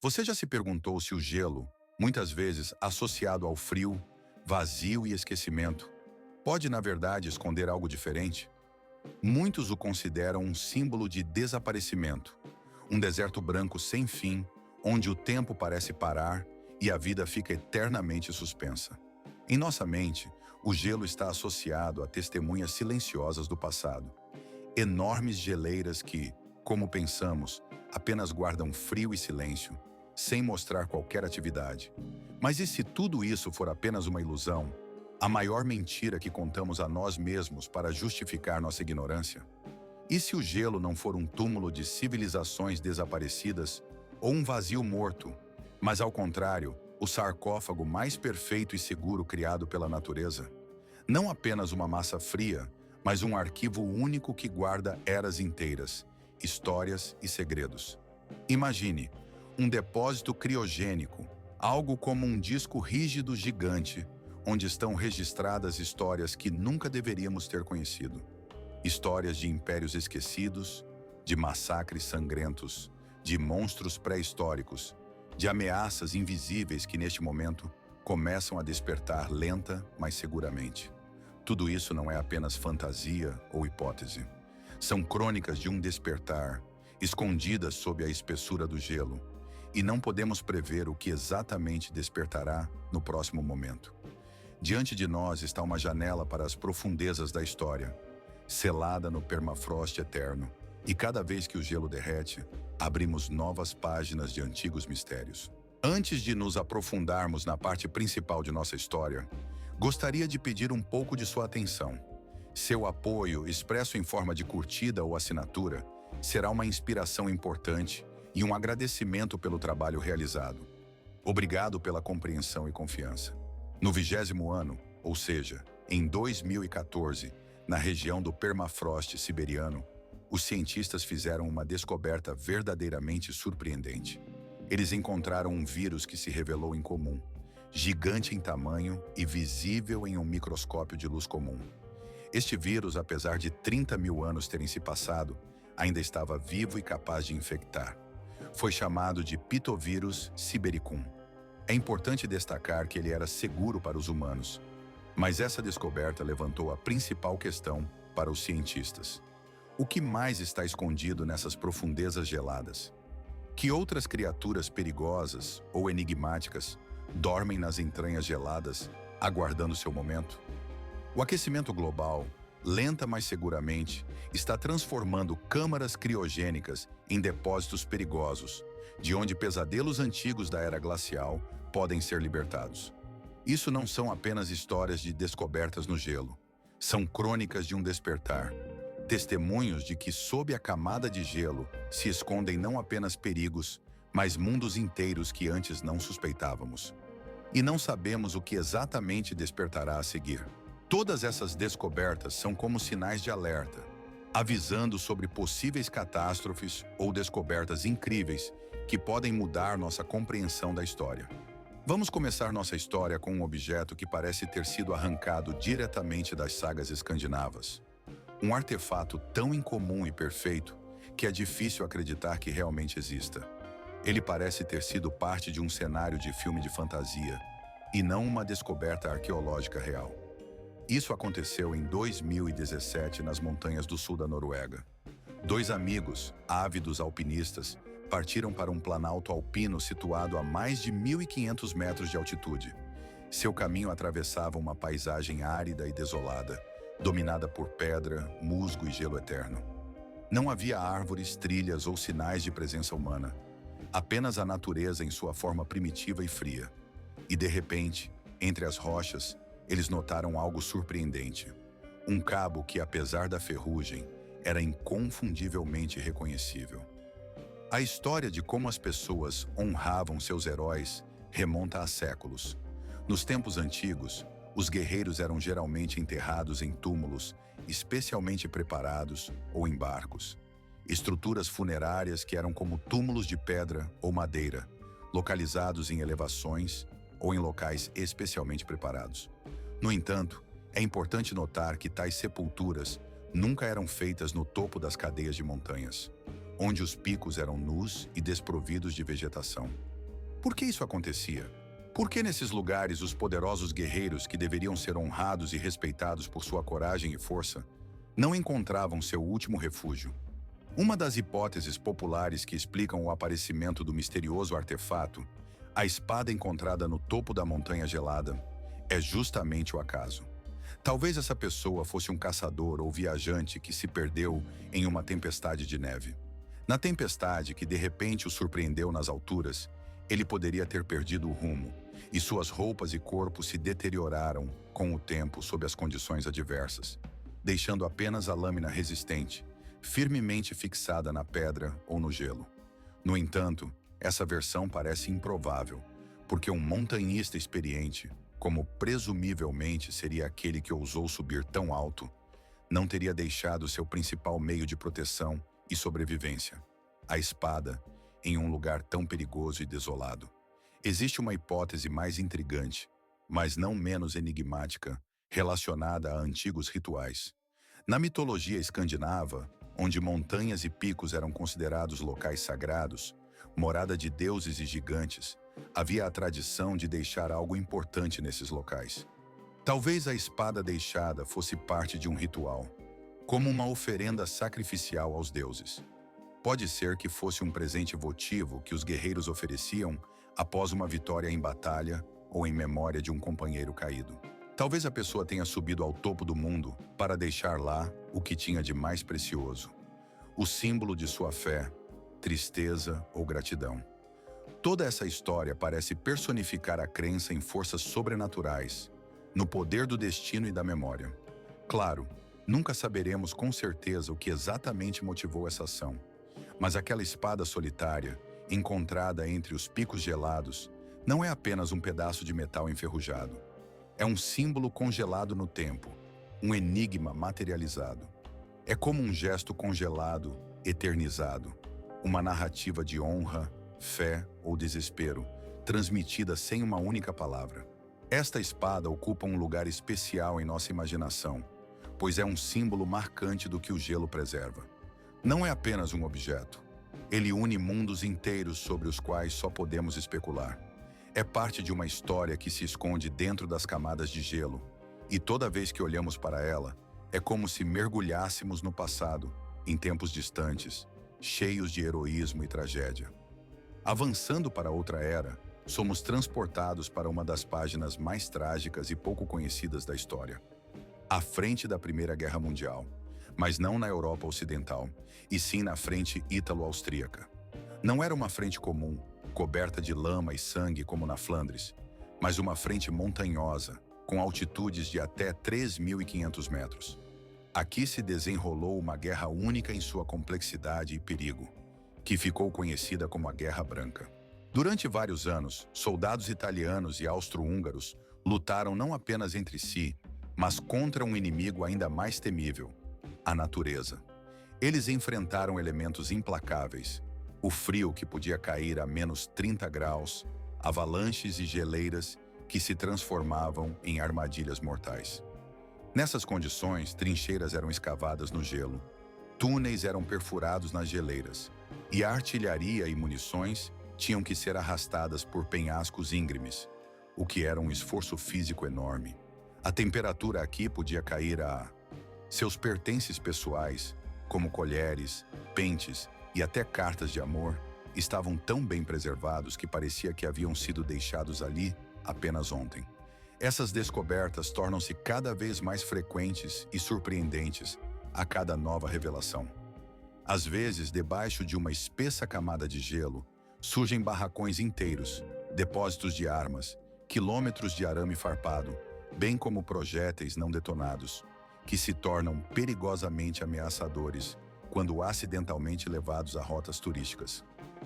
Você já se perguntou se o gelo, muitas vezes associado ao frio, vazio e esquecimento, pode na verdade esconder algo diferente? Muitos o consideram um símbolo de desaparecimento, um deserto branco sem fim, onde o tempo parece parar e a vida fica eternamente suspensa. Em nossa mente, o gelo está associado a testemunhas silenciosas do passado, enormes geleiras que, como pensamos, apenas guardam frio e silêncio, sem mostrar qualquer atividade. Mas e se tudo isso for apenas uma ilusão? A maior mentira que contamos a nós mesmos para justificar nossa ignorância? E se o gelo não for um túmulo de civilizações desaparecidas ou um vazio morto, mas ao contrário, o sarcófago mais perfeito e seguro criado pela natureza? Não apenas uma massa fria, mas um arquivo único que guarda eras inteiras, histórias e segredos. Imagine um depósito criogênico, algo como um disco rígido gigante, onde estão registradas histórias que nunca deveríamos ter conhecido. Histórias de impérios esquecidos, de massacres sangrentos, de monstros pré-históricos, de ameaças invisíveis que neste momento começam a despertar lenta, mas seguramente. Tudo isso não é apenas fantasia ou hipótese. São crônicas de um despertar, escondidas sob a espessura do gelo, e não podemos prever o que exatamente despertará no próximo momento. Diante de nós está uma janela para as profundezas da história, selada no permafrost eterno, e cada vez que o gelo derrete, abrimos novas páginas de antigos mistérios. Antes de nos aprofundarmos na parte principal de nossa história, gostaria de pedir um pouco de sua atenção. Seu apoio, expresso em forma de curtida ou assinatura, será uma inspiração importante e um agradecimento pelo trabalho realizado. Obrigado pela compreensão e confiança. No 20º ano, ou seja, em 2014, na região do permafrost siberiano, os cientistas fizeram uma descoberta verdadeiramente surpreendente. Eles encontraram um vírus que se revelou incomum, gigante em tamanho e visível em um microscópio de luz comum. Este vírus, apesar de 30 mil anos terem se passado, ainda estava vivo e capaz de infectar. Foi chamado de pitovírus sibericum. É importante destacar que ele era seguro para os humanos, mas essa descoberta levantou a principal questão para os cientistas. O que mais está escondido nessas profundezas geladas? Que outras criaturas perigosas ou enigmáticas dormem nas entranhas geladas, aguardando seu momento? O aquecimento global, lenta mas seguramente, está transformando câmaras criogênicas em depósitos perigosos, de onde pesadelos antigos da era glacial podem ser libertados. Isso não são apenas histórias de descobertas no gelo. São crônicas de um despertar, testemunhos de que sob a camada de gelo se escondem não apenas perigos, mas mundos inteiros que antes não suspeitávamos. E não sabemos o que exatamente despertará a seguir. Todas essas descobertas são como sinais de alerta, avisando sobre possíveis catástrofes ou descobertas incríveis que podem mudar nossa compreensão da história. Vamos começar nossa história com um objeto que parece ter sido arrancado diretamente das sagas escandinavas. Um artefato tão incomum e perfeito que é difícil acreditar que realmente exista. Ele parece ter sido parte de um cenário de filme de fantasia e não uma descoberta arqueológica real. Isso aconteceu em 2017 nas montanhas do sul da Noruega. Dois amigos, ávidos alpinistas, partiram para um planalto alpino situado a mais de 1.500 metros de altitude. Seu caminho atravessava uma paisagem árida e desolada, dominada por pedra, musgo e gelo eterno. Não havia árvores, trilhas ou sinais de presença humana, apenas a natureza em sua forma primitiva e fria. E de repente, entre as rochas, eles notaram algo surpreendente. Um cabo que, apesar da ferrugem, era inconfundivelmente reconhecível. A história de como as pessoas honravam seus heróis remonta a séculos. Nos tempos antigos, os guerreiros eram geralmente enterrados em túmulos especialmente preparados ou em barcos. Estruturas funerárias que eram como túmulos de pedra ou madeira, localizados em elevações ou em locais especialmente preparados. No entanto, é importante notar que tais sepulturas nunca eram feitas no topo das cadeias de montanhas, onde os picos eram nus e desprovidos de vegetação. Por que isso acontecia? Por que nesses lugares os poderosos guerreiros que deveriam ser honrados e respeitados por sua coragem e força não encontravam seu último refúgio? Uma das hipóteses populares que explicam o aparecimento do misterioso artefato, a espada encontrada no topo da montanha gelada, é justamente o acaso. Talvez essa pessoa fosse um caçador ou viajante que se perdeu em uma tempestade de neve. Na tempestade que de repente o surpreendeu nas alturas, ele poderia ter perdido o rumo, e suas roupas e corpo se deterioraram com o tempo sob as condições adversas, deixando apenas a lâmina resistente, firmemente fixada na pedra ou no gelo. No entanto, essa versão parece improvável, porque um montanhista experiente, como presumivelmente seria aquele que ousou subir tão alto, não teria deixado seu principal meio de proteção e sobrevivência, a espada, em um lugar tão perigoso e desolado. Existe uma hipótese mais intrigante, mas não menos enigmática, relacionada a antigos rituais. Na mitologia escandinava, onde montanhas e picos eram considerados locais sagrados, morada de deuses e gigantes, havia a tradição de deixar algo importante nesses locais. Talvez a espada deixada fosse parte de um ritual, como uma oferenda sacrificial aos deuses. Pode ser que fosse um presente votivo que os guerreiros ofereciam após uma vitória em batalha ou em memória de um companheiro caído. Talvez a pessoa tenha subido ao topo do mundo para deixar lá o que tinha de mais precioso, o símbolo de sua fé, tristeza ou gratidão. Toda essa história parece personificar a crença em forças sobrenaturais, no poder do destino e da memória. Claro, nunca saberemos com certeza o que exatamente motivou essa ação, mas aquela espada solitária, encontrada entre os picos gelados, não é apenas um pedaço de metal enferrujado. É um símbolo congelado no tempo, um enigma materializado. É como um gesto congelado, eternizado, uma narrativa de honra, fé ou desespero, transmitida sem uma única palavra. Esta espada ocupa um lugar especial em nossa imaginação, pois é um símbolo marcante do que o gelo preserva. Não é apenas um objeto. Ele une mundos inteiros sobre os quais só podemos especular. É parte de uma história que se esconde dentro das camadas de gelo, e toda vez que olhamos para ela, é como se mergulhássemos no passado, em tempos distantes, cheios de heroísmo e tragédia. Avançando para outra era, somos transportados para uma das páginas mais trágicas e pouco conhecidas da história. À frente da Primeira Guerra Mundial, mas não na Europa Ocidental, e sim na frente ítalo-austríaca. Não era uma frente comum, coberta de lama e sangue como na Flandres, mas uma frente montanhosa, com altitudes de até 3.500 metros. Aqui se desenrolou uma guerra única em sua complexidade e perigo, que ficou conhecida como a Guerra Branca. Durante vários anos, soldados italianos e austro-húngaros lutaram não apenas entre si, mas contra um inimigo ainda mais temível, a natureza. Eles enfrentaram elementos implacáveis, o frio que podia cair a menos 30 graus, avalanches e geleiras que se transformavam em armadilhas mortais. Nessas condições, trincheiras eram escavadas no gelo, túneis eram perfurados nas geleiras, e a artilharia e munições tinham que ser arrastadas por penhascos íngremes, o que era um esforço físico enorme. A temperatura aqui podia cair a... Seus pertences pessoais, como colheres, pentes e até cartas de amor, estavam tão bem preservados que parecia que haviam sido deixados ali apenas ontem. Essas descobertas tornam-se cada vez mais frequentes e surpreendentes a cada nova revelação. Às vezes, debaixo de uma espessa camada de gelo, surgem barracões inteiros, depósitos de armas, quilômetros de arame farpado, bem como projéteis não detonados, que se tornam perigosamente ameaçadores quando acidentalmente levados a rotas turísticas.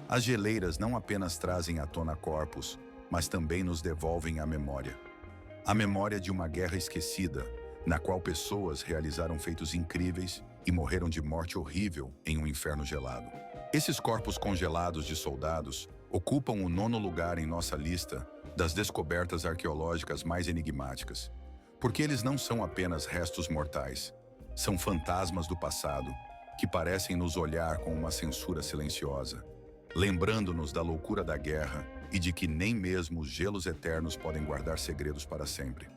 As geleiras não apenas trazem à tona corpos, mas também nos devolvem a memória. A memória de uma guerra esquecida, na qual pessoas realizaram feitos incríveis e morreram de morte horrível em um inferno gelado. Esses corpos congelados de soldados ocupam o 9º lugar em nossa lista das descobertas arqueológicas mais enigmáticas, porque eles não são apenas restos mortais, são fantasmas do passado, que parecem nos olhar com uma censura silenciosa, lembrando-nos da loucura da guerra e de que nem mesmo os gelos eternos podem guardar segredos para sempre.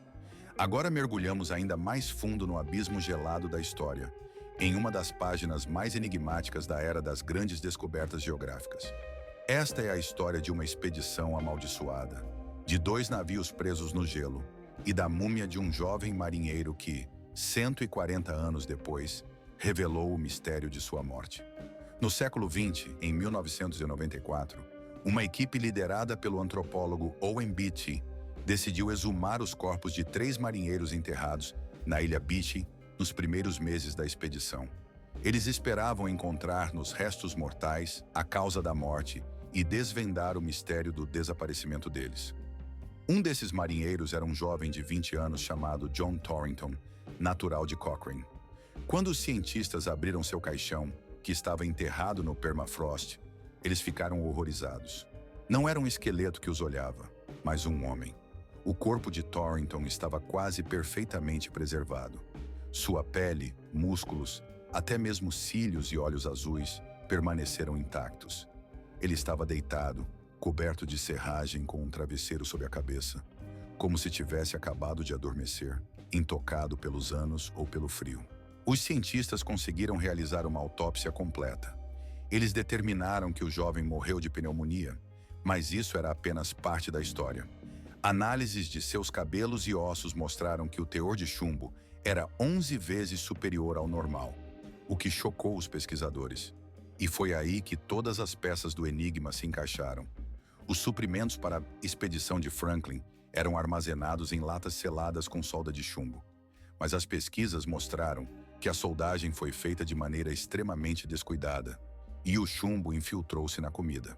Agora mergulhamos ainda mais fundo no abismo gelado da história, em uma das páginas mais enigmáticas da era das grandes descobertas geográficas. Esta é a história de uma expedição amaldiçoada, de 2 navios presos no gelo e da múmia de um jovem marinheiro que, 140 anos depois, revelou o mistério de sua morte. No século XX, em 1994, uma equipe liderada pelo antropólogo Owen Beatty decidiu exumar os corpos de 3 marinheiros enterrados na ilha Beechey nos primeiros meses da expedição. Eles esperavam encontrar nos restos mortais a causa da morte e desvendar o mistério do desaparecimento deles. Um desses marinheiros era um jovem de 20 anos chamado John Torrington, natural de Cochrane. Quando os cientistas abriram seu caixão, que estava enterrado no permafrost, eles ficaram horrorizados. Não era um esqueleto que os olhava, mas um homem. O corpo de Torrington estava quase perfeitamente preservado. Sua pele, músculos, até mesmo cílios e olhos azuis permaneceram intactos. Ele estava deitado, coberto de serragem com um travesseiro sob a cabeça, como se tivesse acabado de adormecer, intocado pelos anos ou pelo frio. Os cientistas conseguiram realizar uma autópsia completa. Eles determinaram que o jovem morreu de pneumonia, mas isso era apenas parte da história. Análises de seus cabelos e ossos mostraram que o teor de chumbo era 11 vezes superior ao normal, o que chocou os pesquisadores. E foi aí que todas as peças do enigma se encaixaram. Os suprimentos para a expedição de Franklin eram armazenados em latas seladas com solda de chumbo. Mas as pesquisas mostraram que a soldagem foi feita de maneira extremamente descuidada e o chumbo infiltrou-se na comida.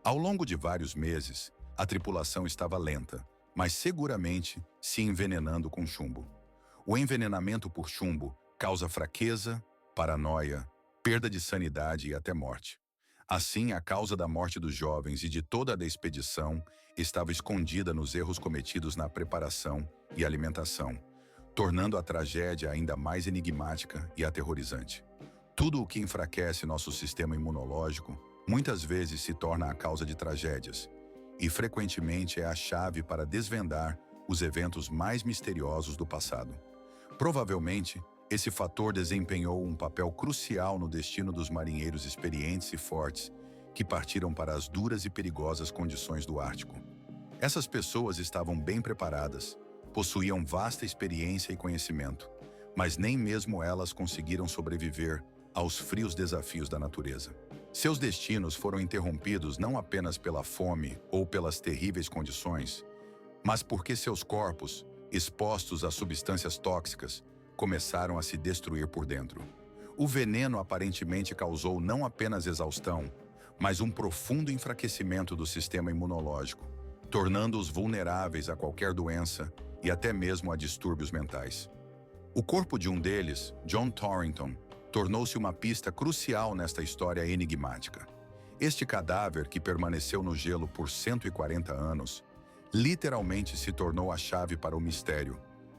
Ao longo de vários meses, a tripulação estava lenta, mas seguramente se envenenando com chumbo. O envenenamento por chumbo causa fraqueza, paranoia, perda de sanidade e até morte. Assim, a causa da morte dos jovens e de toda a expedição estava escondida nos erros cometidos na preparação e alimentação, tornando a tragédia ainda mais enigmática e aterrorizante. Tudo o que enfraquece nosso sistema imunológico muitas vezes se torna a causa de tragédias, e frequentemente é a chave para desvendar os eventos mais misteriosos do passado. Provavelmente, esse fator desempenhou um papel crucial no destino dos marinheiros experientes e fortes que partiram para as duras e perigosas condições do Ártico. Essas pessoas estavam bem preparadas, possuíam vasta experiência e conhecimento, mas nem mesmo elas conseguiram sobreviver aos frios desafios da natureza. Seus destinos foram interrompidos não apenas pela fome ou pelas terríveis condições, mas porque seus corpos, expostos a substâncias tóxicas, começaram a se destruir por dentro. O veneno aparentemente causou não apenas exaustão, mas um profundo enfraquecimento do sistema imunológico, tornando-os vulneráveis a qualquer doença e até mesmo a distúrbios mentais. O corpo de um deles, John Torrington, tornou-se uma pista crucial nesta história enigmática. Este cadáver, que permaneceu no gelo por 140 anos, literalmente se tornou a chave para o mistério,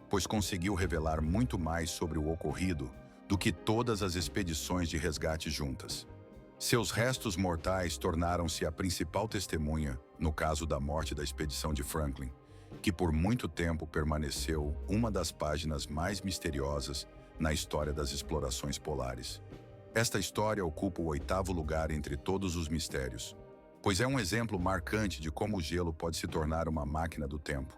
pois conseguiu revelar muito mais sobre o ocorrido do que todas as expedições de resgate juntas. Seus restos mortais tornaram-se a principal testemunha no caso da morte da expedição de Franklin, que por muito tempo permaneceu uma das páginas mais misteriosas na história das explorações polares. Esta história ocupa o 8º lugar entre todos os mistérios, pois é um exemplo marcante de como o gelo pode se tornar uma máquina do tempo,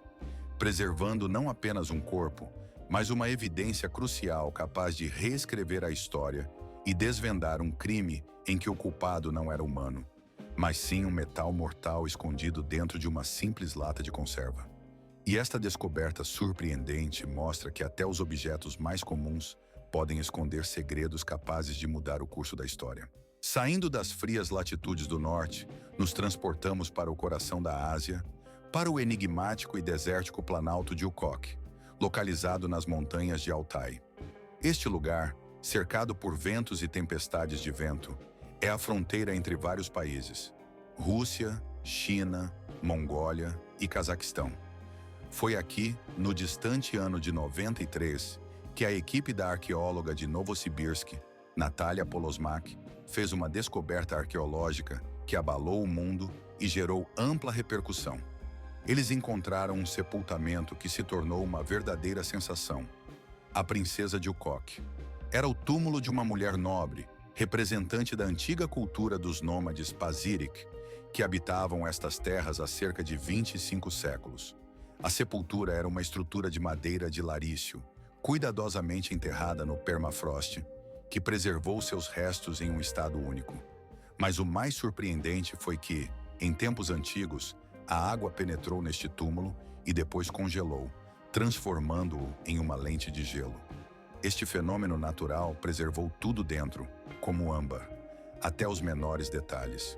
preservando não apenas um corpo, mas uma evidência crucial capaz de reescrever a história e desvendar um crime em que o culpado não era humano, mas sim um metal mortal escondido dentro de uma simples lata de conserva. E esta descoberta surpreendente mostra que até os objetos mais comuns podem esconder segredos capazes de mudar o curso da história. Saindo das frias latitudes do norte, nos transportamos para o coração da Ásia, para o enigmático e desértico Planalto de Ukok, localizado nas montanhas de Altai. Este lugar, cercado por ventos e tempestades de vento, é a fronteira entre vários países: Rússia, China, Mongólia e Cazaquistão. Foi aqui, no distante ano de 93, que a equipe da arqueóloga de Novosibirsk, Natalia Polosmak, fez uma descoberta arqueológica que abalou o mundo e gerou ampla repercussão. Eles encontraram um sepultamento que se tornou uma verdadeira sensação. A princesa de Ukok. Era o túmulo de uma mulher nobre, representante da antiga cultura dos nômades Pazyryk, que habitavam estas terras há cerca de 25 séculos. A sepultura era uma estrutura de madeira de larício, cuidadosamente enterrada no permafrost, que preservou seus restos em um estado único. Mas o mais surpreendente foi que, em tempos antigos, a água penetrou neste túmulo e depois congelou, transformando-o em uma lente de gelo. Este fenômeno natural preservou tudo dentro, como âmbar, até os menores detalhes.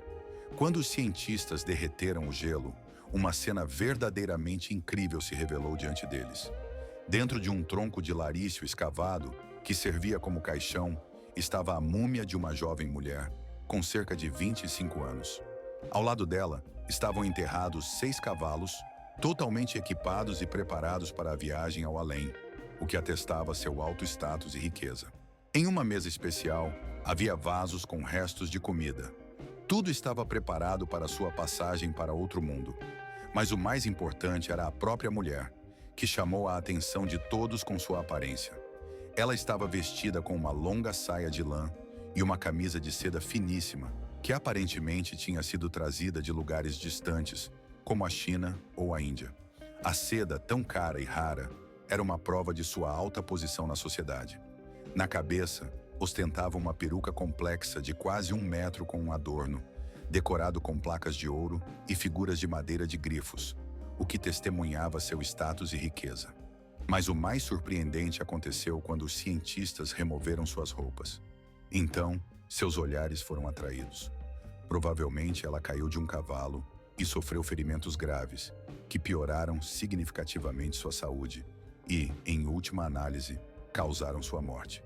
Quando os cientistas derreteram o gelo, uma cena verdadeiramente incrível se revelou diante deles. Dentro de um tronco de larício escavado, que servia como caixão, estava a múmia de uma jovem mulher, com cerca de 25 anos. Ao lado dela, estavam enterrados 6 cavalos, totalmente equipados e preparados para a viagem ao além, o que atestava seu alto status e riqueza. Em uma mesa especial, havia vasos com restos de comida. Tudo estava preparado para sua passagem para outro mundo. Mas o mais importante era a própria mulher, que chamou a atenção de todos com sua aparência. Ela estava vestida com uma longa saia de lã e uma camisa de seda finíssima, que aparentemente tinha sido trazida de lugares distantes, como a China ou a Índia. A seda, tão cara e rara, era uma prova de sua alta posição na sociedade. Na cabeça, ostentava uma peruca complexa de quase 1 metro com um adorno, decorado com placas de ouro e figuras de madeira de grifos, o que testemunhava seu status e riqueza. Mas o mais surpreendente aconteceu quando os cientistas removeram suas roupas. Então, seus olhares foram atraídos. Provavelmente ela caiu de um cavalo e sofreu ferimentos graves, que pioraram significativamente sua saúde e, em última análise, causaram sua morte.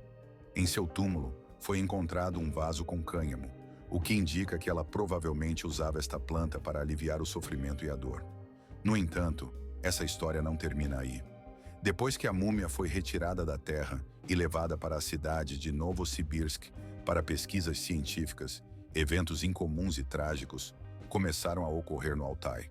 Em seu túmulo, foi encontrado um vaso com cânhamo, o que indica que ela provavelmente usava esta planta para aliviar o sofrimento e a dor. No entanto, essa história não termina aí. Depois que a múmia foi retirada da terra e levada para a cidade de Novosibirsk para pesquisas científicas, eventos incomuns e trágicos começaram a ocorrer no Altai.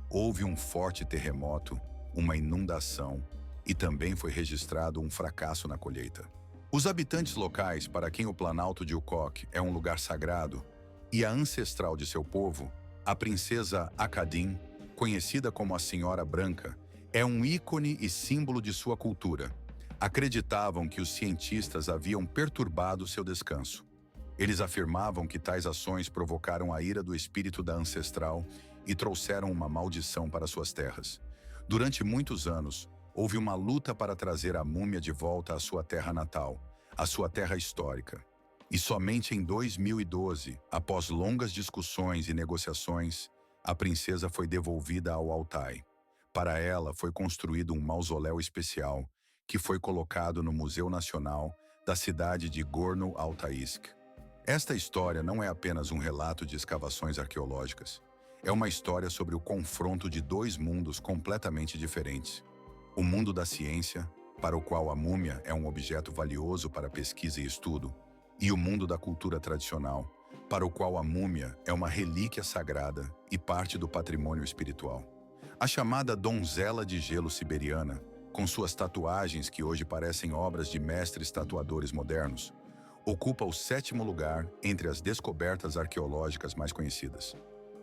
Houve um forte terremoto, uma inundação e também foi registrado um fracasso na colheita. Os habitantes locais, para quem o Planalto de Ukok é um lugar sagrado, e a ancestral de seu povo, a princesa Akadin, conhecida como a Senhora Branca, é um ícone e símbolo de sua cultura. Acreditavam que os cientistas haviam perturbado seu descanso. Eles afirmavam que tais ações provocaram a ira do espírito da ancestral e trouxeram uma maldição para suas terras. Durante muitos anos, houve uma luta para trazer a múmia de volta à sua terra natal, à sua terra histórica. E somente em 2012, após longas discussões e negociações, a princesa foi devolvida ao Altai. Para ela, foi construído um mausoléu especial, que foi colocado no Museu Nacional da cidade de Gorno-Altaisk. Esta história não é apenas um relato de escavações arqueológicas. É uma história sobre o confronto de 2 mundos completamente diferentes. O mundo da ciência, para o qual a múmia é um objeto valioso para pesquisa e estudo, e o mundo da cultura tradicional, para o qual a múmia é uma relíquia sagrada e parte do patrimônio espiritual. A chamada donzela de gelo siberiana, com suas tatuagens que hoje parecem obras de mestres tatuadores modernos, ocupa o 7º lugar entre as descobertas arqueológicas mais conhecidas.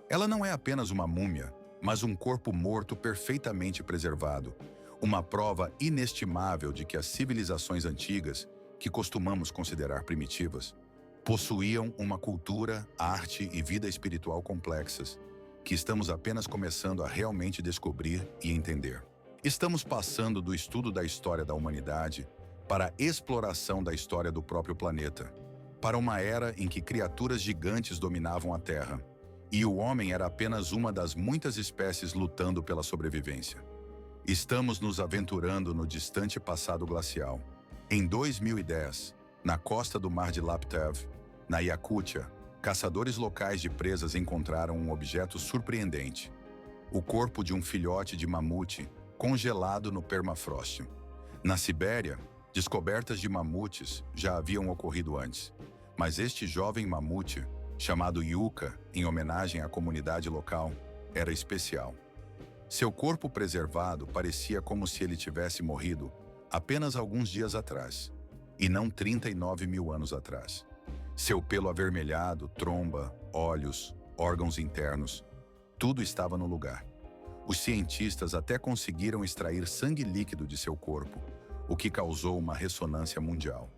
Ela não é apenas uma múmia, mas um corpo morto perfeitamente preservado, uma prova inestimável de que as civilizações antigas, que costumamos considerar primitivas, possuíam uma cultura, arte e vida espiritual complexas, que estamos apenas começando a realmente descobrir e entender. Estamos passando do estudo da história da humanidade para a exploração da história do próprio planeta, para uma era em que criaturas gigantes dominavam a Terra, e o homem era apenas uma das muitas espécies lutando pela sobrevivência. Estamos nos aventurando no distante passado glacial. Em 2010, na costa do Mar de Laptev, na Iacútia, caçadores locais de presas encontraram um objeto surpreendente: o corpo de um filhote de mamute congelado no permafrost. Na Sibéria, descobertas de mamutes já haviam ocorrido antes, mas este jovem mamute, chamado Yucca, em homenagem à comunidade local, era especial. Seu corpo preservado parecia como se ele tivesse morrido apenas alguns dias atrás, e não 39 mil anos atrás. Seu pelo avermelhado, tromba, olhos, órgãos internos, tudo estava no lugar. Os cientistas até conseguiram extrair sangue líquido de seu corpo, o que causou uma ressonância mundial.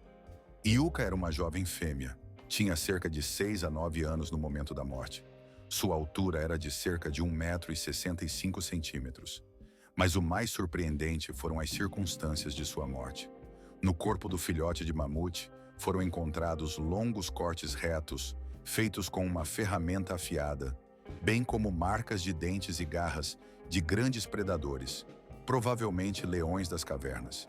Yucca era uma jovem fêmea. Tinha cerca de 6 a 9 anos no momento da morte. Sua altura era de cerca de 1,65 m. Mas o mais surpreendente foram as circunstâncias de sua morte. No corpo do filhote de mamute, foram encontrados longos cortes retos, feitos com uma ferramenta afiada, bem como marcas de dentes e garras de grandes predadores, provavelmente leões das cavernas.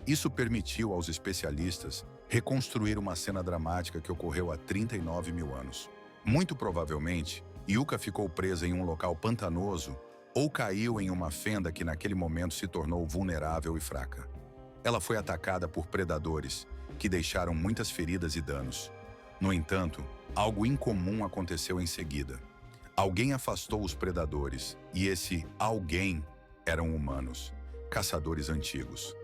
Isso permitiu aos especialistas reconstruir uma cena dramática que ocorreu há 39 mil anos. Muito provavelmente, Yucca ficou presa em um local pantanoso ou caiu em uma fenda que naquele momento se tornou vulnerável e fraca. Ela foi atacada por predadores, que deixaram muitas feridas e danos. No entanto, algo incomum aconteceu em seguida. Alguém afastou os predadores, e esse alguém eram humanos, caçadores antigos.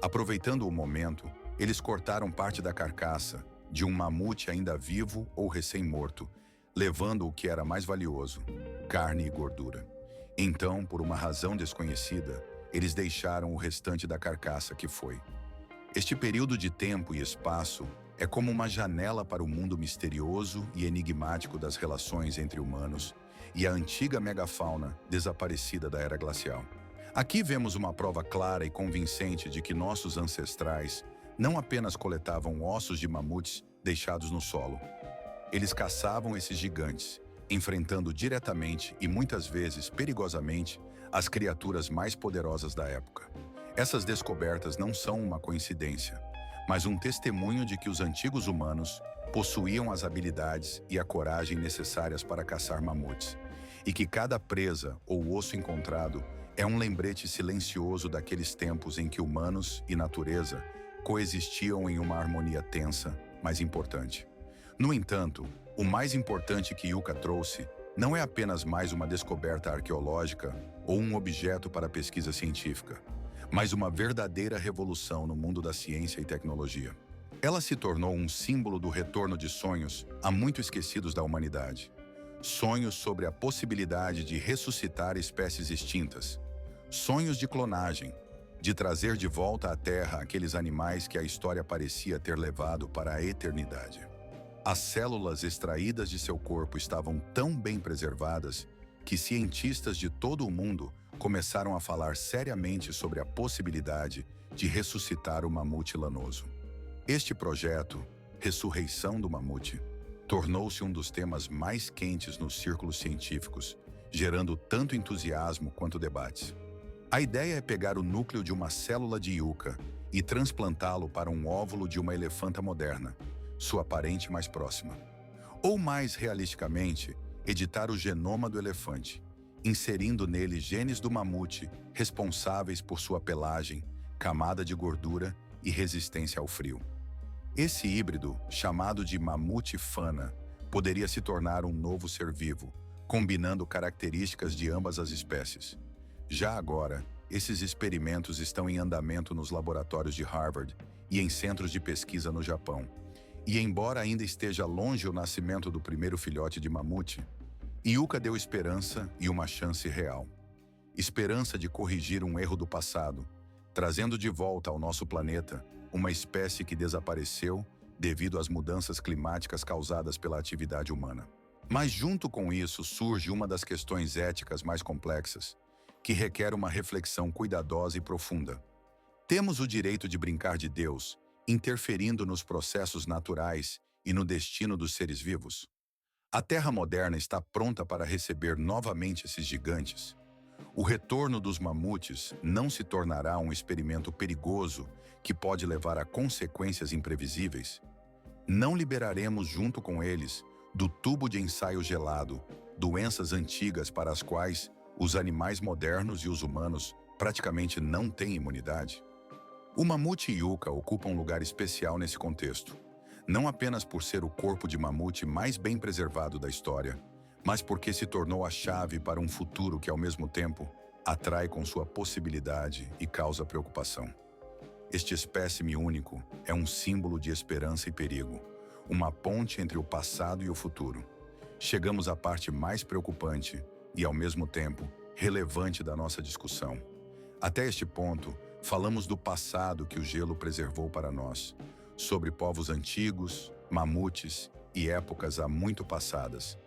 Aproveitando o momento, eles cortaram parte da carcaça de um mamute ainda vivo ou recém-morto, levando o que era mais valioso, carne e gordura. Então, por uma razão desconhecida, eles deixaram o restante da carcaça que foi. Este período de tempo e espaço é como uma janela para o mundo misterioso e enigmático das relações entre humanos e a antiga megafauna desaparecida da era glacial. Aqui vemos uma prova clara e convincente de que nossos ancestrais não apenas coletavam ossos de mamutes deixados no solo. Eles caçavam esses gigantes, enfrentando diretamente e muitas vezes perigosamente as criaturas mais poderosas da época. Essas descobertas não são uma coincidência, mas um testemunho de que os antigos humanos possuíam as habilidades e a coragem necessárias para caçar mamutes, e que cada presa ou osso encontrado é um lembrete silencioso daqueles tempos em que humanos e natureza coexistiam em uma harmonia tensa, mas importante. No entanto, o mais importante que Yucca trouxe não é apenas mais uma descoberta arqueológica ou um objeto para pesquisa científica, mas uma verdadeira revolução no mundo da ciência e tecnologia. Ela se tornou um símbolo do retorno de sonhos há muito esquecidos da humanidade. Sonhos sobre a possibilidade de ressuscitar espécies extintas. Sonhos de clonagem, de trazer de volta à Terra aqueles animais que a história parecia ter levado para a eternidade. As células extraídas de seu corpo estavam tão bem preservadas que cientistas de todo o mundo começaram a falar seriamente sobre a possibilidade de ressuscitar o mamute lanoso. Este projeto, Ressurreição do Mamute, tornou-se um dos temas mais quentes nos círculos científicos, gerando tanto entusiasmo quanto debates. A ideia é pegar o núcleo de uma célula de Yucca e transplantá-lo para um óvulo de uma elefanta moderna, sua parente mais próxima. Ou mais realisticamente, editar o genoma do elefante, inserindo nele genes do mamute responsáveis por sua pelagem, camada de gordura e resistência ao frio. Esse híbrido, chamado de mamute fana, poderia se tornar um novo ser vivo, combinando características de ambas as espécies. Já agora, esses experimentos estão em andamento nos laboratórios de Harvard e em centros de pesquisa no Japão. E embora ainda esteja longe o nascimento do primeiro filhote de mamute, Yucca deu esperança e uma chance real. Esperança de corrigir um erro do passado, trazendo de volta ao nosso planeta uma espécie que desapareceu devido às mudanças climáticas causadas pela atividade humana. Mas junto com isso surge uma das questões éticas mais complexas, que requer uma reflexão cuidadosa e profunda. Temos o direito de brincar de Deus, interferindo nos processos naturais e no destino dos seres vivos? A Terra moderna está pronta para receber novamente esses gigantes. O retorno dos mamutes não se tornará um experimento perigoso que pode levar a consequências imprevisíveis? Não liberaremos junto com eles, do tubo de ensaio gelado, doenças antigas para as quais os animais modernos e os humanos praticamente não têm imunidade? O mamute e Yucca ocupam um lugar especial nesse contexto. não apenas por ser o corpo de mamute mais bem preservado da história, mas porque se tornou a chave para um futuro que, ao mesmo tempo, atrai com sua possibilidade e causa preocupação. Este espécime único é um símbolo de esperança e perigo, uma ponte entre o passado e o futuro. Chegamos à parte mais preocupante e, ao mesmo tempo, relevante da nossa discussão. Até este ponto, falamos do passado que o gelo preservou para nós, sobre povos antigos, mamutes e épocas há muito passadas.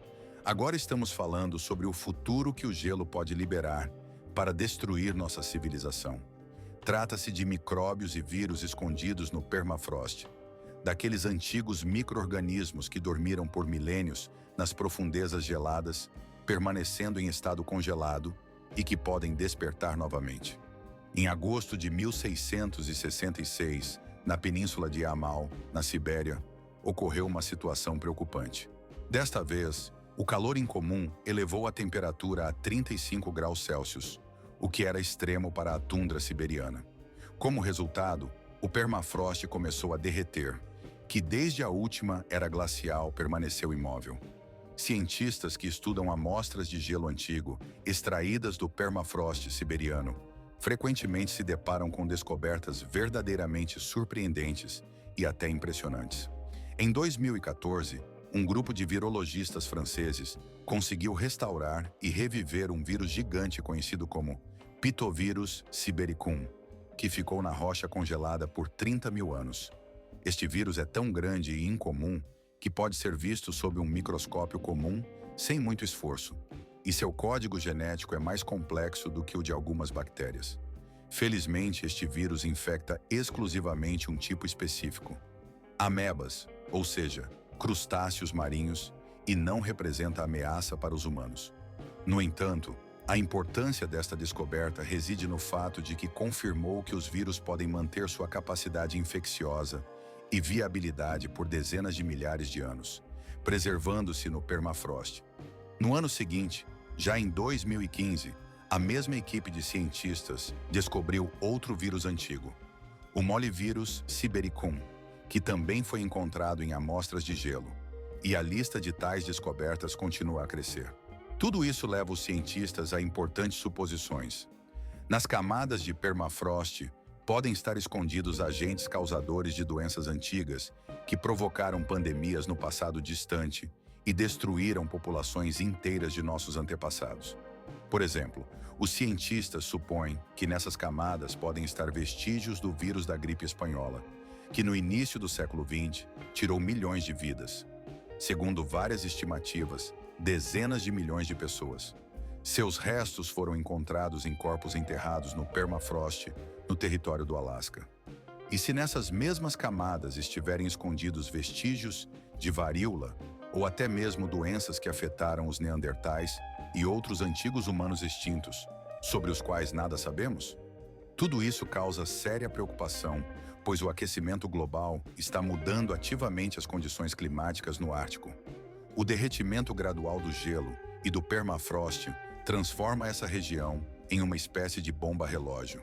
Agora estamos falando sobre o futuro que o gelo pode liberar para destruir nossa civilização. Trata-se de micróbios e vírus escondidos no permafrost, daqueles antigos micro-organismos que dormiram por milênios nas profundezas geladas, permanecendo em estado congelado e que podem despertar novamente. Em agosto de 1666, na península de Yamal, na Sibéria, ocorreu uma situação preocupante. Desta vez, o calor incomum elevou a temperatura a 35 graus Celsius, o que era extremo para a tundra siberiana. Como resultado, o permafrost começou a derreter, que desde a última era glacial permaneceu imóvel. Cientistas que estudam amostras de gelo antigo, extraídas do permafrost siberiano, frequentemente se deparam com descobertas verdadeiramente surpreendentes e até impressionantes. Em 2014, um grupo de virologistas franceses conseguiu restaurar e reviver um vírus gigante conhecido como Pitovírus sibericum, que ficou na rocha congelada por 30 mil anos. Este vírus é tão grande e incomum que pode ser visto sob um microscópio comum sem muito esforço, e seu código genético é mais complexo do que o de algumas bactérias. Felizmente, este vírus infecta exclusivamente um tipo específico, amebas, ou seja, crustáceos marinhos, e não representa ameaça para os humanos. No entanto, a importância desta descoberta reside no fato de que confirmou que os vírus podem manter sua capacidade infecciosa e viabilidade por dezenas de milhares de anos, preservando-se no permafrost. No ano seguinte, já em 2015, a mesma equipe de cientistas descobriu outro vírus antigo, o Molivírus sibericum, que também foi encontrado em amostras de gelo, e a lista de tais descobertas continua a crescer. Tudo isso leva os cientistas a importantes suposições. Nas camadas de permafrost, podem estar escondidos agentes causadores de doenças antigas que provocaram pandemias no passado distante e destruíram populações inteiras de nossos antepassados. Por exemplo, os cientistas supõem que nessas camadas podem estar vestígios do vírus da gripe espanhola, que no início do século XX tirou milhões de vidas. Segundo várias estimativas, dezenas de milhões de pessoas. Seus restos foram encontrados em corpos enterrados no permafrost, no território do Alasca. E se nessas mesmas camadas estiverem escondidos vestígios de varíola ou até mesmo doenças que afetaram os neandertais e outros antigos humanos extintos, sobre os quais nada sabemos? Tudo isso causa séria preocupação, pois o aquecimento global está mudando ativamente as condições climáticas no Ártico. O derretimento gradual do gelo e do permafrost transforma essa região em uma espécie de bomba-relógio.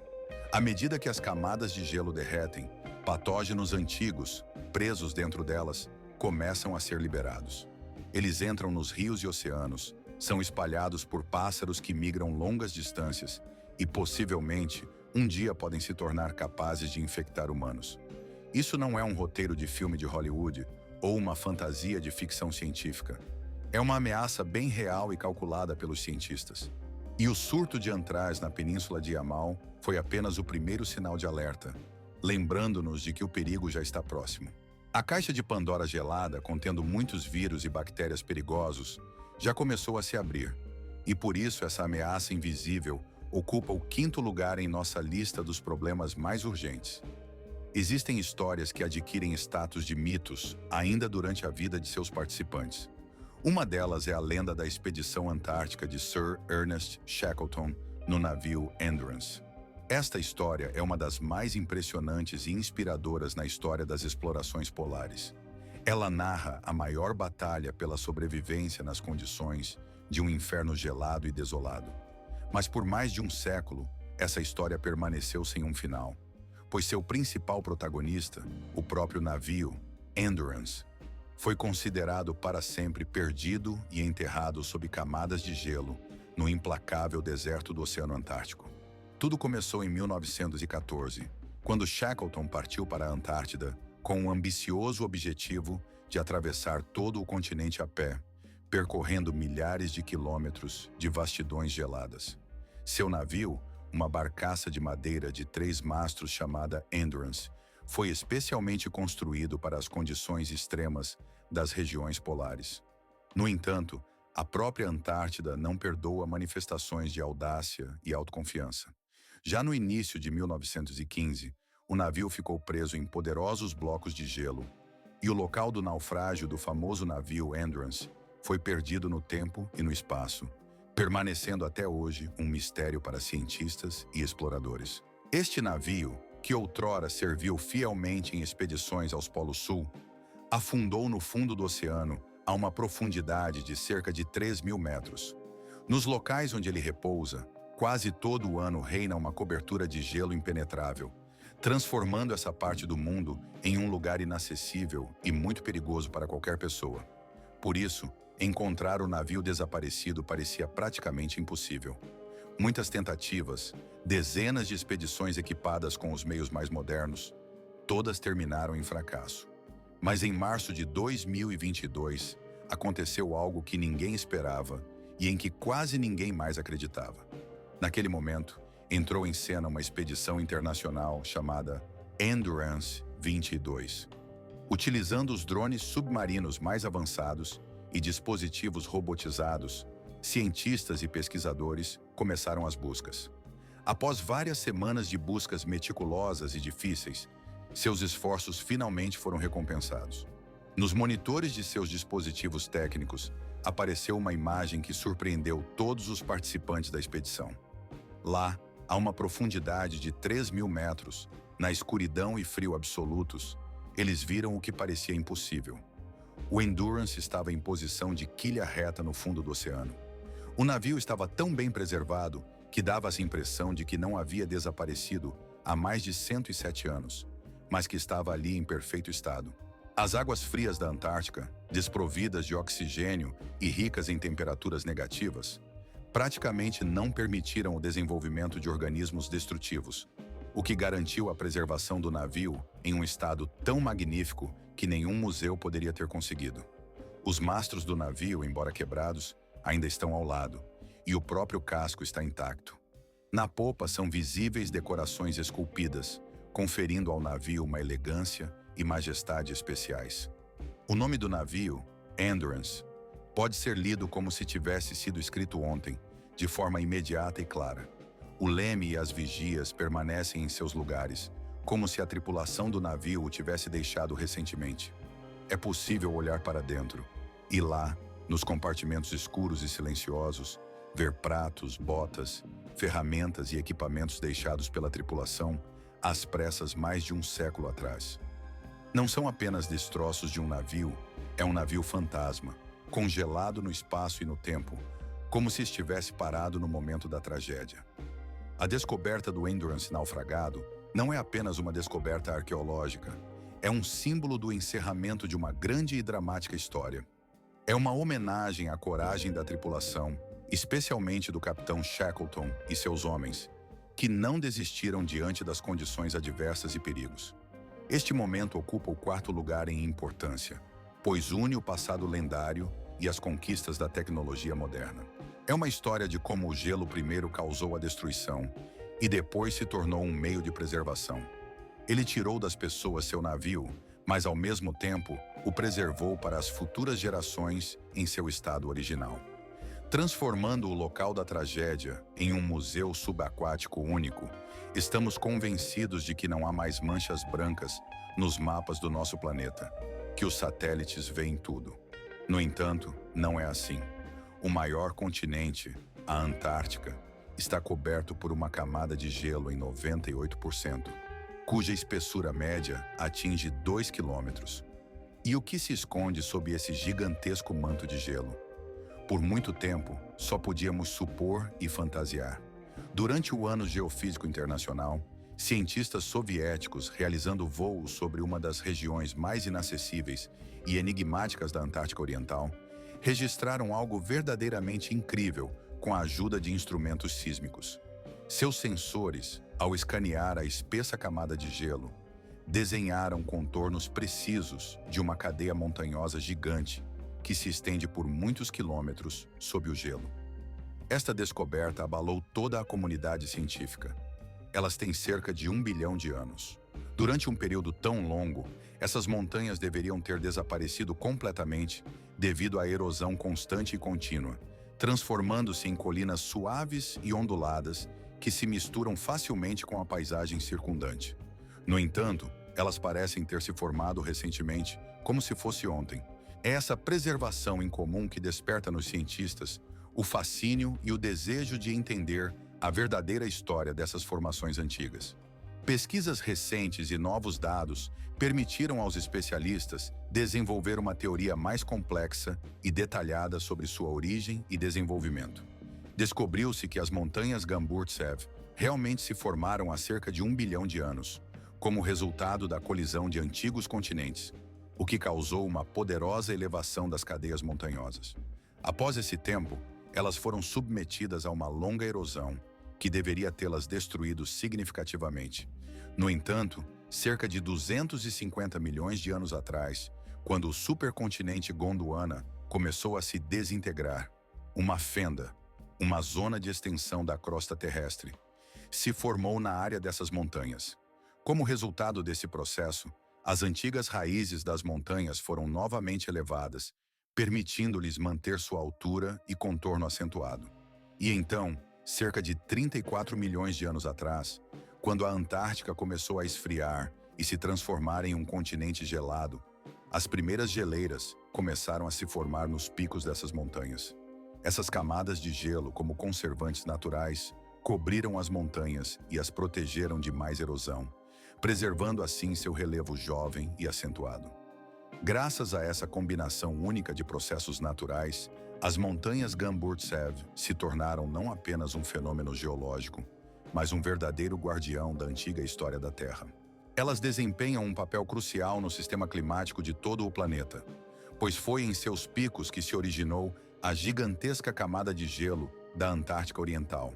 À medida que as camadas de gelo derretem, patógenos antigos, presos dentro delas, começam a ser liberados. Eles entram nos rios e oceanos, são espalhados por pássaros que migram longas distâncias e, possivelmente, um dia podem se tornar capazes de infectar humanos. Isso não é um roteiro de filme de Hollywood ou uma fantasia de ficção científica. É uma ameaça bem real e calculada pelos cientistas. E o surto de antraz na península de Yamal foi apenas o primeiro sinal de alerta, lembrando-nos de que o perigo já está próximo. A caixa de Pandora gelada, contendo muitos vírus e bactérias perigosos, já começou a se abrir, e por isso essa ameaça invisível ocupa o 5º lugar em nossa lista dos problemas mais urgentes. Existem histórias que adquirem status de mitos ainda durante a vida de seus participantes. Uma delas é a lenda da expedição antártica de Sir Ernest Shackleton no navio Endurance. Esta história é uma das mais impressionantes e inspiradoras na história das explorações polares. Ela narra a maior batalha pela sobrevivência nas condições de um inferno gelado e desolado. Mas por mais de um século, essa história permaneceu sem um final, pois seu principal protagonista, o próprio navio, Endurance foi considerado para sempre perdido e enterrado sob camadas de gelo no implacável deserto do Oceano Antártico. Tudo começou em 1914, quando Shackleton partiu para a Antártida com um ambicioso objetivo de atravessar todo o continente a pé, percorrendo milhares de quilômetros de vastidões geladas. Seu navio, uma barcaça de madeira de 3 mastros chamada Endurance, foi especialmente construído para as condições extremas das regiões polares. No entanto, a própria Antártida não perdoa manifestações de audácia e autoconfiança. Já no início de 1915, o navio ficou preso em poderosos blocos de gelo, e o local do naufrágio do famoso navio Endurance foi perdido no tempo e no espaço, permanecendo até hoje um mistério para cientistas e exploradores. Este navio, que outrora serviu fielmente em expedições aos Polos Sul, afundou no fundo do oceano a uma profundidade de cerca de 3.000 metros. Nos locais onde ele repousa, quase todo o ano reina uma cobertura de gelo impenetrável, transformando essa parte do mundo em um lugar inacessível e muito perigoso para qualquer pessoa. Por isso, encontrar o navio desaparecido parecia praticamente impossível. Muitas tentativas, dezenas de expedições equipadas com os meios mais modernos, todas terminaram em fracasso. Mas em março de 2022, aconteceu algo que ninguém esperava e em que quase ninguém mais acreditava. Naquele momento, entrou em cena uma expedição internacional chamada Endurance 22. Utilizando os drones submarinos mais avançados e dispositivos robotizados, cientistas e pesquisadores começaram as buscas. Após várias semanas de buscas meticulosas e difíceis, seus esforços finalmente foram recompensados. Nos monitores de seus dispositivos técnicos, apareceu uma imagem que surpreendeu todos os participantes da expedição. Lá, a uma profundidade de 3.000 metros, na escuridão e frio absolutos, eles viram o que parecia impossível. O Endurance estava em posição de quilha reta no fundo do oceano. O navio estava tão bem preservado que dava-se a impressão de que não havia desaparecido há mais de 107 anos, mas que estava ali em perfeito estado. As águas frias da Antártica, desprovidas de oxigênio e ricas em temperaturas negativas, praticamente não permitiram o desenvolvimento de organismos destrutivos, o que garantiu a preservação do navio em um estado tão magnífico que nenhum museu poderia ter conseguido. Os mastros do navio, embora quebrados, ainda estão ao lado, e o próprio casco está intacto. Na popa são visíveis decorações esculpidas, conferindo ao navio uma elegância e majestade especiais. O nome do navio, Endurance, pode ser lido como se tivesse sido escrito ontem, de forma imediata e clara. O leme e as vigias permanecem em seus lugares, como se a tripulação do navio o tivesse deixado recentemente. É possível olhar para dentro, e lá, nos compartimentos escuros e silenciosos, ver pratos, botas, ferramentas e equipamentos deixados pela tripulação às pressas mais de um século atrás. Não são apenas destroços de um navio, é um navio fantasma, congelado no espaço e no tempo, como se estivesse parado no momento da tragédia. A descoberta do Endurance naufragado não é apenas uma descoberta arqueológica, é um símbolo do encerramento de uma grande e dramática história. É uma homenagem à coragem da tripulação, especialmente do capitão Shackleton e seus homens, que não desistiram diante das condições adversas e perigos. Este momento ocupa o 4º lugar em importância, pois une o passado lendário e as conquistas da tecnologia moderna. É uma história de como o gelo primeiro causou a destruição e depois se tornou um meio de preservação. Ele tirou das pessoas seu navio, mas ao mesmo tempo o preservou para as futuras gerações em seu estado original. Transformando o local da tragédia em um museu subaquático único, estamos convencidos de que não há mais manchas brancas nos mapas do nosso planeta, que os satélites veem tudo. No entanto, não é assim. O maior continente, a Antártica, está coberto por uma camada de gelo em 98%, cuja espessura média atinge 2 quilômetros. E o que se esconde sob esse gigantesco manto de gelo? Por muito tempo, só podíamos supor e fantasiar. Durante o Ano Geofísico Internacional, Cientistas soviéticos realizando voos sobre uma das regiões mais inacessíveis e enigmáticas da Antártica Oriental registraram algo verdadeiramente incrível com a ajuda de instrumentos sísmicos. Seus sensores, ao escanear a espessa camada de gelo, desenharam contornos precisos de uma cadeia montanhosa gigante que se estende por muitos quilômetros sob o gelo. Esta descoberta abalou toda a comunidade científica. Elas têm cerca de 1 bilhão de anos. Durante um período tão longo, essas montanhas deveriam ter desaparecido completamente devido à erosão constante e contínua, transformando-se em colinas suaves e onduladas que se misturam facilmente com a paisagem circundante. No entanto, elas parecem ter se formado recentemente, como se fosse ontem. É essa preservação incomum que desperta nos cientistas o fascínio e o desejo de entender a verdadeira história dessas formações antigas. Pesquisas recentes e novos dados permitiram aos especialistas desenvolver uma teoria mais complexa e detalhada sobre sua origem e desenvolvimento. Descobriu-se que as montanhas Gamburtsev realmente se formaram há cerca de 1 bilhão de anos, como resultado da colisão de antigos continentes, o que causou uma poderosa elevação das cadeias montanhosas. Após esse tempo, elas foram submetidas a uma longa erosão, que deveria tê-las destruído significativamente. No entanto, cerca de 250 milhões de anos atrás, quando o supercontinente Gondwana começou a se desintegrar, uma fenda, uma zona de extensão da crosta terrestre, se formou na área dessas montanhas. Como resultado desse processo, as antigas raízes das montanhas foram novamente elevadas, permitindo-lhes manter sua altura e contorno acentuado. E então, cerca de 34 milhões de anos atrás, quando a Antártica começou a esfriar e se transformar em um continente gelado, as primeiras geleiras começaram a se formar nos picos dessas montanhas. Essas camadas de gelo, como conservantes naturais, cobriram as montanhas e as protegeram de mais erosão, preservando assim seu relevo jovem e acentuado. Graças a essa combinação única de processos naturais, as montanhas Gamburtsev se tornaram não apenas um fenômeno geológico, mas um verdadeiro guardião da antiga história da Terra. Elas desempenham um papel crucial no sistema climático de todo o planeta, pois foi em seus picos que se originou a gigantesca camada de gelo da Antártica Oriental,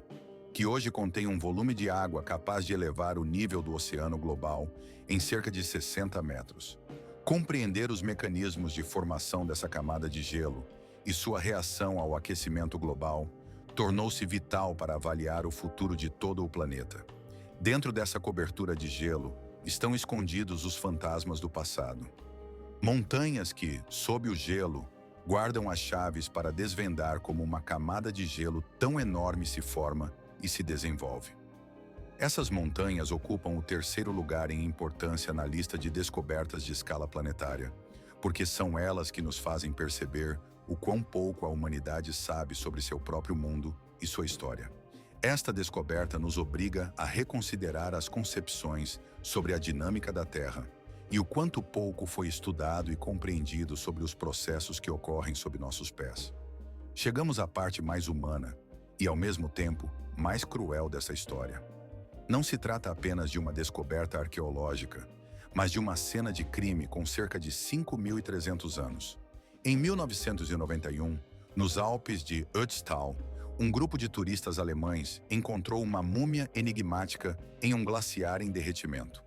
que hoje contém um volume de água capaz de elevar o nível do oceano global em cerca de 60 metros. Compreender os mecanismos de formação dessa camada de gelo e sua reação ao aquecimento global tornou-se vital para avaliar o futuro de todo o planeta. Dentro dessa cobertura de gelo estão escondidos os fantasmas do passado. Montanhas que, sob o gelo, guardam as chaves para desvendar como uma camada de gelo tão enorme se forma e se desenvolve. Essas montanhas ocupam o terceiro lugar em importância na lista de descobertas de escala planetária, porque são elas que nos fazem perceber o quão pouco a humanidade sabe sobre seu próprio mundo e sua história. Esta descoberta nos obriga a reconsiderar as concepções sobre a dinâmica da Terra e o quanto pouco foi estudado e compreendido sobre os processos que ocorrem sob nossos pés. Chegamos à parte mais humana e, ao mesmo tempo, mais cruel dessa história. Não se trata apenas de uma descoberta arqueológica, mas de uma cena de crime com cerca de 5.300 anos. Em 1991, nos Alpes de Ötztal, um grupo de turistas alemães encontrou uma múmia enigmática em um glaciar em derretimento.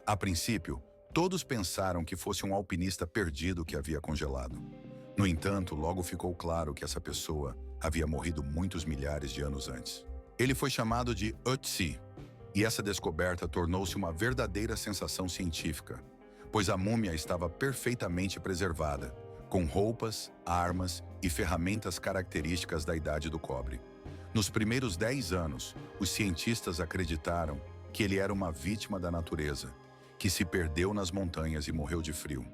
A princípio, todos pensaram que fosse um alpinista perdido que havia congelado. No entanto, logo ficou claro que essa pessoa havia morrido muitos milhares de anos antes. Ele foi chamado de Ötzi, e essa descoberta tornou-se uma verdadeira sensação científica, pois a múmia estava perfeitamente preservada, com roupas, armas e ferramentas características da Idade do Cobre. Nos primeiros 10 anos, os cientistas acreditaram que ele era uma vítima da natureza, que se perdeu nas montanhas e morreu de frio.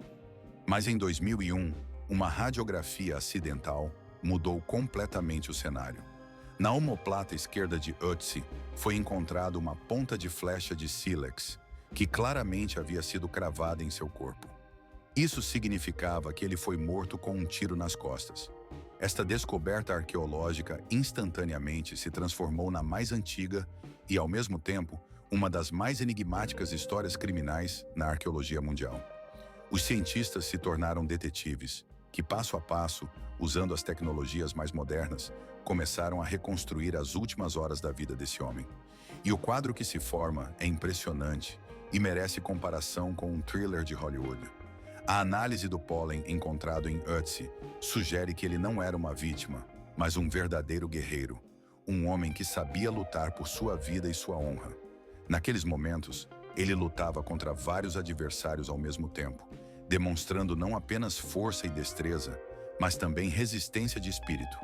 Mas em 2001, uma radiografia acidental mudou completamente o cenário. Na omoplata esquerda de Ötzi foi encontrada uma ponta de flecha de sílex, que claramente havia sido cravada em seu corpo. Isso significava que ele foi morto com um tiro nas costas. Esta descoberta arqueológica instantaneamente se transformou na mais antiga e, ao mesmo tempo, uma das mais enigmáticas histórias criminais na arqueologia mundial. Os cientistas se tornaram detetives, que passo a passo, usando as tecnologias mais modernas, começaram a reconstruir as últimas horas da vida desse homem. E o quadro que se forma é impressionante e merece comparação com um thriller de Hollywood. A análise do pólen encontrado em Ötzi sugere que ele não era uma vítima, mas um verdadeiro guerreiro, um homem que sabia lutar por sua vida e sua honra. Naqueles momentos, ele lutava contra vários adversários ao mesmo tempo, demonstrando não apenas força e destreza, mas também resistência de espírito.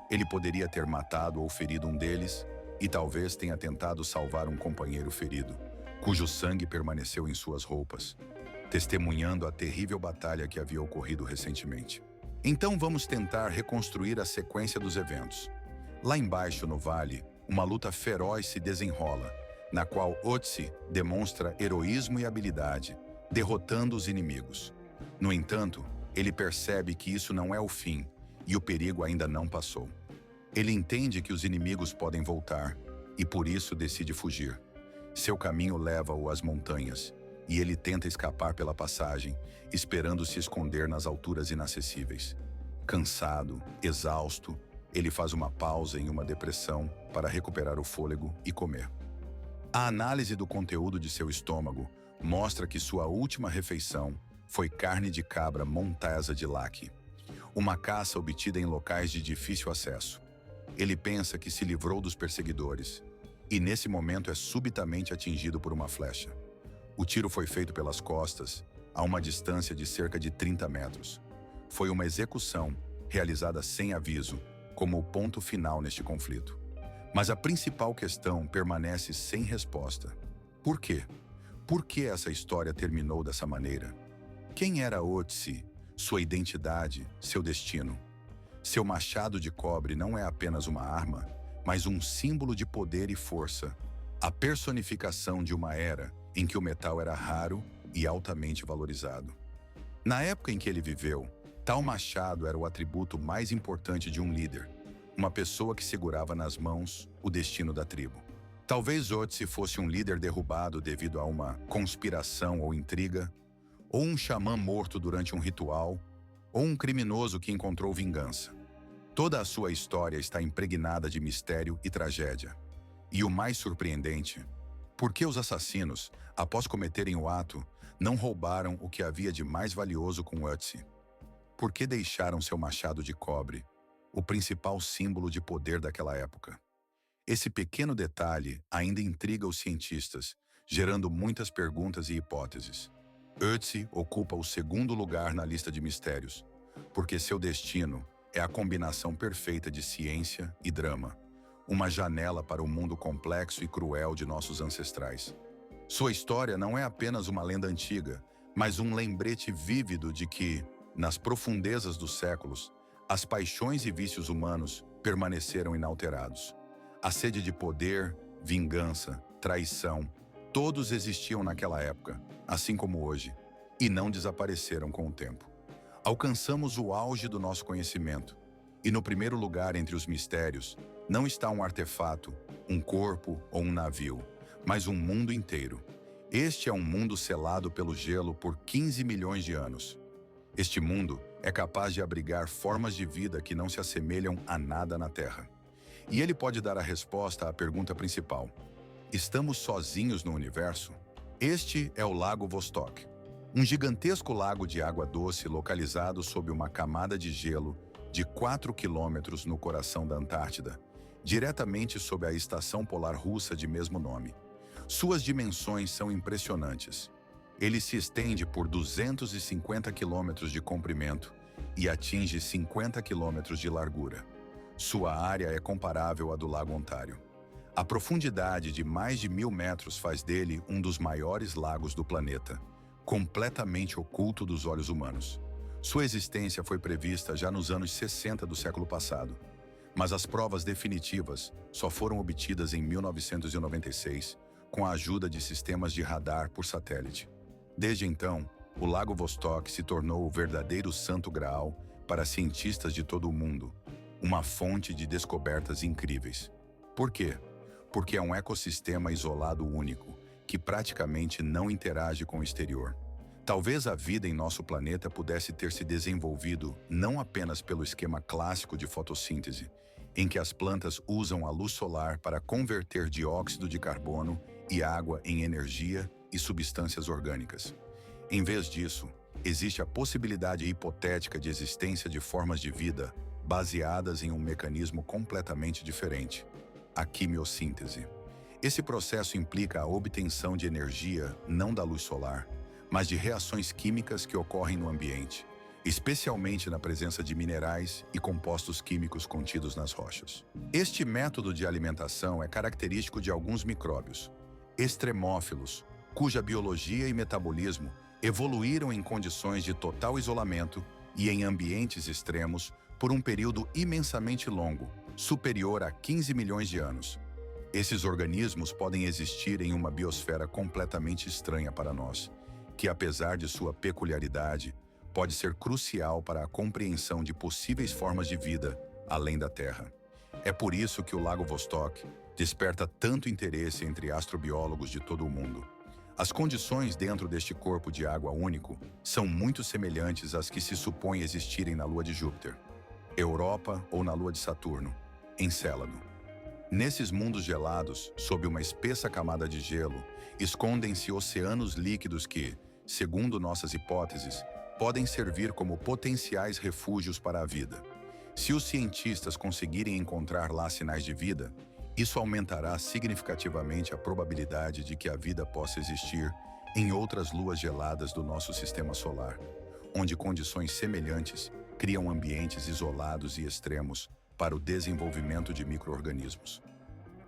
Ele poderia ter matado ou ferido um deles, e talvez tenha tentado salvar um companheiro ferido, cujo sangue permaneceu em suas roupas, testemunhando a terrível batalha que havia ocorrido recentemente. Então vamos tentar reconstruir a sequência dos eventos. Lá embaixo, no vale, uma luta feroz se desenrola, na qual Ötzi demonstra heroísmo e habilidade, derrotando os inimigos. No entanto, ele percebe que isso não é o fim, e o perigo ainda não passou. Ele entende que os inimigos podem voltar, e por isso decide fugir. Seu caminho leva-o às montanhas, e ele tenta escapar pela passagem, esperando se esconder nas alturas inacessíveis. Cansado, exausto, ele faz uma pausa em uma depressão para recuperar o fôlego e comer. A análise do conteúdo de seu estômago mostra que sua última refeição foi carne de cabra montesa de laque, uma caça obtida em locais de difícil acesso. Ele pensa que se livrou dos perseguidores, e nesse momento é subitamente atingido por uma flecha. O tiro foi feito pelas costas, a uma distância de cerca de 30 metros. Foi uma execução realizada sem aviso, como o ponto final neste conflito. Mas a principal questão permanece sem resposta. Por quê? Por que essa história terminou dessa maneira? Quem era Ötzi? Sua identidade, seu destino? Seu machado de cobre não é apenas uma arma, mas um símbolo de poder e força, a personificação de uma era em que o metal era raro e altamente valorizado. Na época em que ele viveu, tal machado era o atributo mais importante de um líder, uma pessoa que segurava nas mãos o destino da tribo. Talvez Ötzi fosse um líder derrubado devido a uma conspiração ou intriga, ou um xamã morto durante um ritual, ou um criminoso que encontrou vingança. Toda a sua história está impregnada de mistério e tragédia. E o mais surpreendente, por que os assassinos, após cometerem o ato, não roubaram o que havia de mais valioso com Ötzi? Por que deixaram seu machado de cobre, o principal símbolo de poder daquela época? Esse pequeno detalhe ainda intriga os cientistas, gerando muitas perguntas e hipóteses. Ötzi ocupa o segundo lugar na lista de mistérios, porque seu destino é a combinação perfeita de ciência e drama, uma janela para o mundo complexo e cruel de nossos ancestrais. Sua história não é apenas uma lenda antiga, mas um lembrete vívido de que, nas profundezas dos séculos, as paixões e vícios humanos permaneceram inalterados. A sede de poder, vingança, traição, todos existiam naquela época, assim como hoje, e não desapareceram com o tempo. Alcançamos o auge do nosso conhecimento, e no primeiro lugar entre os mistérios não está um artefato, um corpo ou um navio, mas um mundo inteiro. Este é um mundo selado pelo gelo por 15 milhões de anos. Este mundo é capaz de abrigar formas de vida que não se assemelham a nada na Terra. E ele pode dar a resposta à pergunta principal: estamos sozinhos no universo? Este é o Lago Vostok, um gigantesco lago de água doce localizado sob uma camada de gelo de 4 quilômetros no coração da Antártida, diretamente sob a estação polar russa de mesmo nome. Suas dimensões são impressionantes. Ele se estende por 250 quilômetros de comprimento e atinge 50 quilômetros de largura. Sua área é comparável à do Lago Ontário. A profundidade de mais de 1.000 metros faz dele um dos maiores lagos do planeta, completamente oculto dos olhos humanos. Sua existência foi prevista já nos anos 60 do século passado, mas as provas definitivas só foram obtidas em 1996, com a ajuda de sistemas de radar por satélite. Desde então, o Lago Vostok se tornou o verdadeiro santo graal para cientistas de todo o mundo, uma fonte de descobertas incríveis. Por quê? porque é um ecossistema isolado único, que praticamente não interage com o exterior. Talvez a vida em nosso planeta pudesse ter se desenvolvido não apenas pelo esquema clássico de fotossíntese, em que as plantas usam a luz solar para converter dióxido de carbono e água em energia e substâncias orgânicas. Em vez disso, existe a possibilidade hipotética de existência de formas de vida baseadas em um mecanismo completamente diferente, a quimiossíntese. Esse processo implica a obtenção de energia não da luz solar, mas de reações químicas que ocorrem no ambiente, especialmente na presença de minerais e compostos químicos contidos nas rochas. Este método de alimentação é característico de alguns micróbios, extremófilos, cuja biologia e metabolismo evoluíram em condições de total isolamento e em ambientes extremos por um período imensamente longo, superior a 15 milhões de anos. Esses organismos podem existir em uma biosfera completamente estranha para nós, que, apesar de sua peculiaridade, pode ser crucial para a compreensão de possíveis formas de vida além da Terra. É por isso que o Lago Vostok desperta tanto interesse entre astrobiólogos de todo o mundo. As condições dentro deste corpo de água único são muito semelhantes às que se supõe existirem na Lua de Júpiter, Europa ou na Lua de Saturno, Encélado. Nesses mundos gelados, sob uma espessa camada de gelo, escondem-se oceanos líquidos que, segundo nossas hipóteses, podem servir como potenciais refúgios para a vida. Se os cientistas conseguirem encontrar lá sinais de vida, isso aumentará significativamente a probabilidade de que a vida possa existir em outras luas geladas do nosso sistema solar, onde condições semelhantes criam ambientes isolados e extremos para o desenvolvimento de micro-organismos.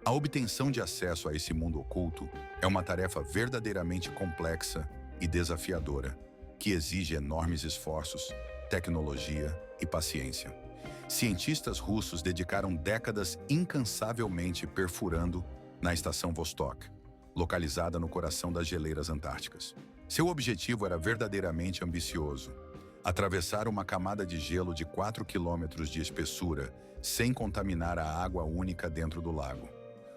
A obtenção de acesso a esse mundo oculto é uma tarefa verdadeiramente complexa e desafiadora, que exige enormes esforços, tecnologia e paciência. Cientistas russos dedicaram décadas incansavelmente perfurando na estação Vostok, localizada no coração das geleiras antárticas. Seu objetivo era verdadeiramente ambicioso: atravessar uma camada de gelo de 4 quilômetros de espessura sem contaminar a água única dentro do lago.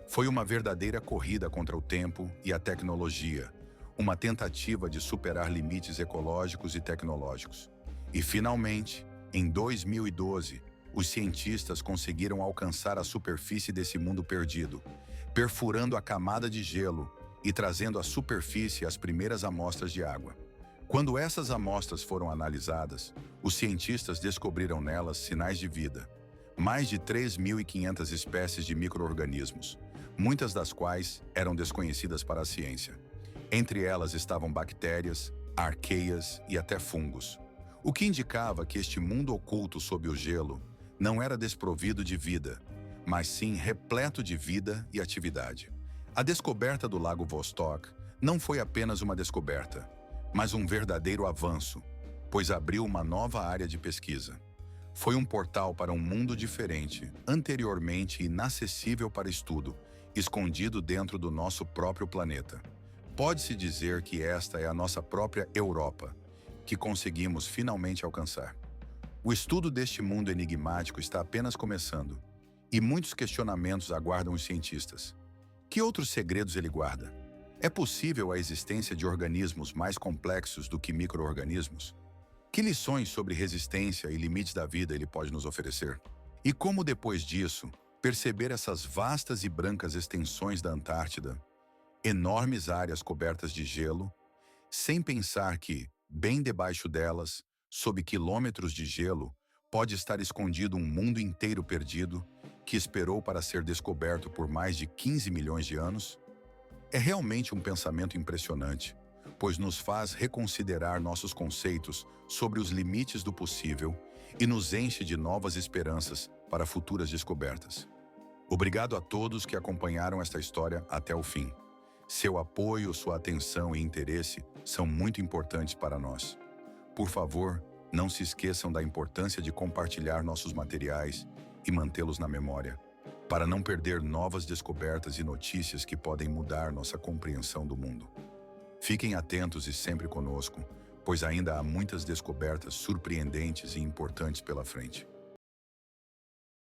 Foi uma verdadeira corrida contra o tempo e a tecnologia, uma tentativa de superar limites ecológicos e tecnológicos. E, finalmente, em 2012, os cientistas conseguiram alcançar a superfície desse mundo perdido, perfurando a camada de gelo e trazendo à superfície as primeiras amostras de água. Quando essas amostras foram analisadas, os cientistas descobriram nelas sinais de vida. Mais de 3.500 espécies de micro-organismos, muitas das quais eram desconhecidas para a ciência. Entre elas estavam bactérias, arqueias e até fungos, o que indicava que este mundo oculto sob o gelo não era desprovido de vida, mas sim repleto de vida e atividade. A descoberta do Lago Vostok não foi apenas uma descoberta, mas um verdadeiro avanço, pois abriu uma nova área de pesquisa. Foi um portal para um mundo diferente, anteriormente inacessível para estudo, escondido dentro do nosso próprio planeta. Pode-se dizer que esta é a nossa própria Europa, que conseguimos finalmente alcançar. O estudo deste mundo enigmático está apenas começando, e muitos questionamentos aguardam os cientistas. Que outros segredos ele guarda? É possível a existência de organismos mais complexos do que micro-organismos? Que lições sobre resistência e limites da vida ele pode nos oferecer? E como, depois disso, perceber essas vastas e brancas extensões da Antártida, enormes áreas cobertas de gelo, sem pensar que, bem debaixo delas, sob quilômetros de gelo, pode estar escondido um mundo inteiro perdido que esperou para ser descoberto por mais de 15 milhões de anos? É realmente um pensamento impressionante, pois nos faz reconsiderar nossos conceitos sobre os limites do possível e nos enche de novas esperanças para futuras descobertas. Obrigado a todos que acompanharam esta história até o fim. Seu apoio, sua atenção e interesse são muito importantes para nós. Por favor, não se esqueçam da importância de compartilhar nossos materiais e mantê-los na memória, para não perder novas descobertas e notícias que podem mudar nossa compreensão do mundo. Fiquem atentos e sempre conosco, pois ainda há muitas descobertas surpreendentes e importantes pela frente.